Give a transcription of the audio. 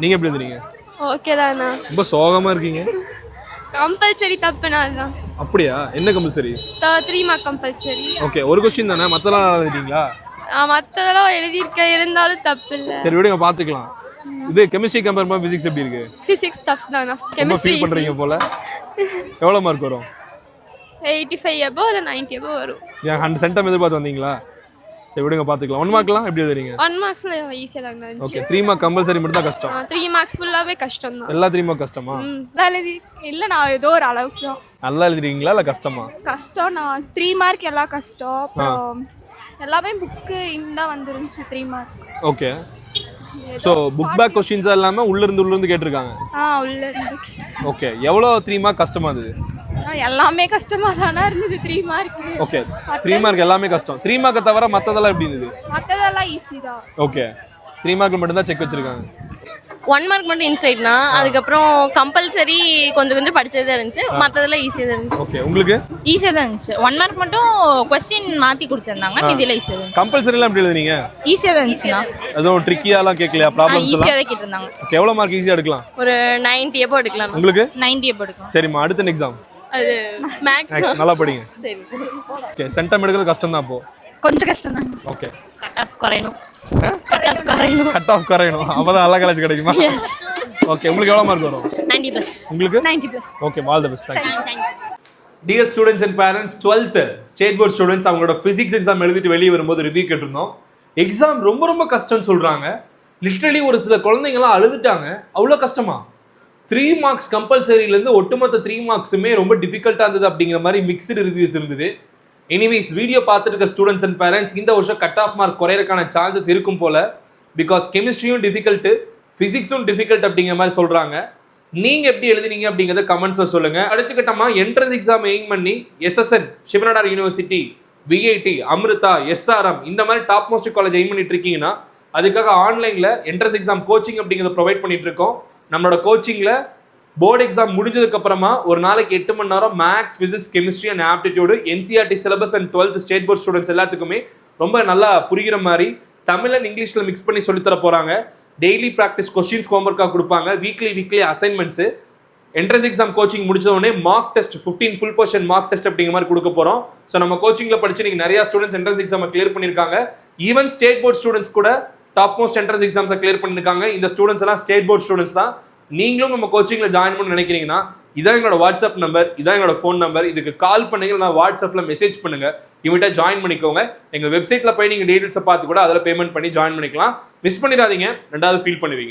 நீங்க எப்படி இருந்தீங்க? ஓகே தானா? ரொம்ப சோகமா இருக்கீங்க. கம்பல்சரி தப்புனா அதுதான். அப்படியா? என்ன கம்பல்சரி? 3 mark compulsory. ஓகே, ஒரு क्वेश्चन தானே, மத்ததெல்லாம் எழுதிட்டீங்களா? மற்றதெல்லாம் எழுதியிருக்க இருந்தாலும் தப்பு இல்லை. சரி விடுங்க, பாத்துக்கலாம். இது கெமிஸ்ட்ரி கம்பேர் பண்ணா பிசிக்ஸ் எப்படி இருக்கு? ஃபிசிக்ஸ் டஃப் தானா? ரொம்ப கெமிஸ்ட்ரி ஃபீல் பண்றீங்க போல. எவ்வளவு மார்க் வரும்? 85 above இல்ல 90 above வரும். ஏன் 100 சென்டம் எதிர்பார்த்து வந்தீங்களா? சரி விடுங்க, பாத்துக்கலாம். 1 மார்க்லாம் எப்படி எழுதுறீங்க? 1 மார்க்ஸ்ல ஈஸியா தான் இருந்துச்சு. ஓகே, 3 மார்க் கம்பல்சரி மட்டும் தான் கஷ்டம். 3 மார்க்ஸ் ஃபுல்லாவே கஷ்டம் தான். எல்லா 3 மார்க் கஷ்டமா? எழுதி இல்ல, நான் ஏதோ ஒரு அளவுக்கு தான். நல்லா எழுதுறீங்களா இல்ல கஷ்டமா? கஷ்டம். நான் 3 மார்க் எல்லாம் கஷ்டம். அப்புறம் எல்லாமே புக்கு இந்தா வந்துருந்துச்சு 3 mark. Okay, so book back questions எல்லாமே உள்ள இருந்து கேட்டிருக்காங்க. உள்ள இருந்து. ஓகே, எவ்வளவு 3 மார்க் கஷ்டமா இருந்தது? எல்லாமே கஷ்டமா தானா இருந்தது 3 மார்க். ஓகே, 3 மார்க் எல்லாமே கஷ்டம். 3 மார்க்க தவிர மத்ததெல்லாம் எப்படி இருந்தது? மத்ததெல்லாம் ஈஸி தான். ஓகே, 3 மார்க் மட்டும் தான் செக் வச்சிருக்காங்க. 1 மார்க் மட்டும் இன்சைட்னா, அதுக்கப்புறம் கம்பல்சரி கொஞ்சம் படிச்சதா இருந்துச்சு, மற்றதெல்லாம் ஈஸியாக தான் இருந்துச்சு. ஓகே, உங்களுக்கு ஈஸியாக தான் இருந்துச்சு. 1 மார்க் மட்டும் கொஸ்டின் மாற்றி கொடுத்துருந்தாங்க, மீதியெல்லாம் ஈஸியாக தான். கம்பல்சரிலாம் எப்படி எழுதுனீங்க? ஈஸியாக தான் இருந்துச்சுண்ணா. அதுவும் ட்ரிக்கியாலாம் கேட்கலையா? ப்ராப்ளம்ஸ் ஈஸியாக எல்லாம் தான் கேட்டிருந்தாங்க. ஓகே, எவ்வளவு மார்க் ஈஸியா எடுக்கலாம்? ஒரு 90 எப்போ எடுக்கலாம். உங்களுக்கு 90 எப்போ எடுக்கலாம். சரிம்மா, அடுத்த எக்ஸாம் அது மேக்ஸ் நல்லா படிங்க. சரி. ஓகே, சென்டம் எடுக்கிறது கஷ்டம் தான். அப்போ கொஞ்சம் கஷ்டம் தான். ஓகே, கட் ஆஃப் குறையணும். கட் ஆஃப் குறையணும், அப்பதான் நல்ல காலேஜ் கிடைக்குமா? ஓகே, உங்களுக்கு எவ்வளவு மார்க் வரும்? 90+. உங்களுக்கு 90+. Okay, all the best. Thank you. Dear students and parents, 12th state board students அவங்களோட ஃபிசிக்ஸ் எக்ஸாம் எழுதிட்டு வெளியே வரும்போது ரிவ்யூ கேட்டிருந்தோம். எக்ஸாம் ரொம்ப கஷ்டம்னு சொல்றாங்க. லிட்டரலி ஒரு சில குழந்தைங்கலாம் அழுதுட்டாங்க. அவ்வளோ கஷ்டமா? 3 மார்க்ஸ் கம்பல்சரியிலேருந்து ஒட்டுமொத்த 3 மார்க்ஸுமே ரொம்ப டிஃபிகல்ட்டாக இருந்தது அப்படிங்கிற மாதிரி மிக்சடு ரிவ்யூஸ் இருந்தது. எனிவேஸ், வீடியோ பார்த்துட்டு இருக்க ஸ்டூடெண்ட்ஸ் அண்ட் பேரண்ட்ஸ், இந்த வருஷம் கட் ஆஃப் மார்க் குறையறதுக்கான சான்சஸ் இருக்கும் போல. பிகாஸ் கெமிஸ்ட்ரியும் டிஃபிகல்ட்டு, ஃபிசிக்ஸும் டிஃபிகல்ட் அப்படிங்கிற மாதிரி சொல்கிறாங்க. நீங்கள் எப்படி எழுதுனீங்க அப்படிங்கிறத கமெண்ட்ஸில் சொல்லுங்கள். அடுத்த கட்டமாக என்ட்ரன்ஸ் எக்ஸாம் எய்ம் பண்ணி SSN, Shiv Nadar university, VIT, Amrita, SRM இந்த மாதிரி டாப் மோஸ்ட் காலேஜ் எய்ம் பண்ணிட்டு இருக்கீங்கன்னா அதுக்காக ஆன்லைனில் என்ட்ரன்ஸ் எக்ஸாம் கோச்சிங் அப்படிங்கிறத ப்ரொவைட் பண்ணிட்டு இருக்கோம். நம்மளோட கோச்சிங்கில் போர்டு எக்ஸாம் முடிஞ்சதுக்கு அப்புறமா ஒரு நாளைக்கு 8 மணி நேரம் maths, physics, chemistry and aptitude, NCERT syllabus and 12th state board students எல்லாத்துக்குமே ரொம்ப நல்லா புரிகிற மாதிரி தமிழ் அண்ட் இங்கிலீஷில் மிக்ஸ் பண்ணி சொல்லித்தர போகிறாங்க. டெய்லி ப்ராக்டிஸ் கொஸ்டின்ஸ் ஹோம்ஒர்க்காக கொடுப்பாங்க. Weekly assignments. Entrance exam coaching முடிச்சோடனே mark test 15 full portion mark test அப்படிங்கிற மாதிரி கொடுக்க போகிறோம். ஸோ நம்ம கோச்சிங்கில் படிச்சு நீங்கள் நிறையா ஸ்டூடெண்ட்ஸ் என்ட்ரன்ஸ் எக்ஸாமை கிளியர் பண்ணியிருக்காங்க. ஈவன் ஸ்டேட் போர்ட் ஸ்டூடெண்ட்ஸ் கூட டாப் மோஸ்ட் என்ட்ரன்ஸ் எக்ஸாம்ஸை கிளியர் பண்ணியிருக்காங்க. இந்த ஸ்டூடெண்ட்ஸ் எல்லாம் ஸ்டேட் போர்ட் ஸ்டூடெண்ட்ஸ் தான். நீங்களும் நம்ம கோச்சிங்கில் ஜாயின் பண்ண நினைக்கிறீங்கன்னா இதான் எங்களோட வாட்ஸ்அப் நம்பர், இதான் எங்களோட ஃபோன் நம்பர். இதுக்கு கால் பண்ணுங்க, நான் வாட்ஸ்அப்பில் மெசேஜ் பண்ணுங்க. இவங்கிட்ட ஜாயின் பண்ணிக்கோங்க. எங்கள் வெப்சைட்டில் போய் நீங்கள் டீட்டெயில்ஸை பார்த்து கூட அதில் பேமெண்ட் பண்ணி ஜாயின் பண்ணிக்கலாம். மிஸ் பண்ணிடாதீங்க, ரெண்டாவது ஃபீல் பண்ணுவீங்க.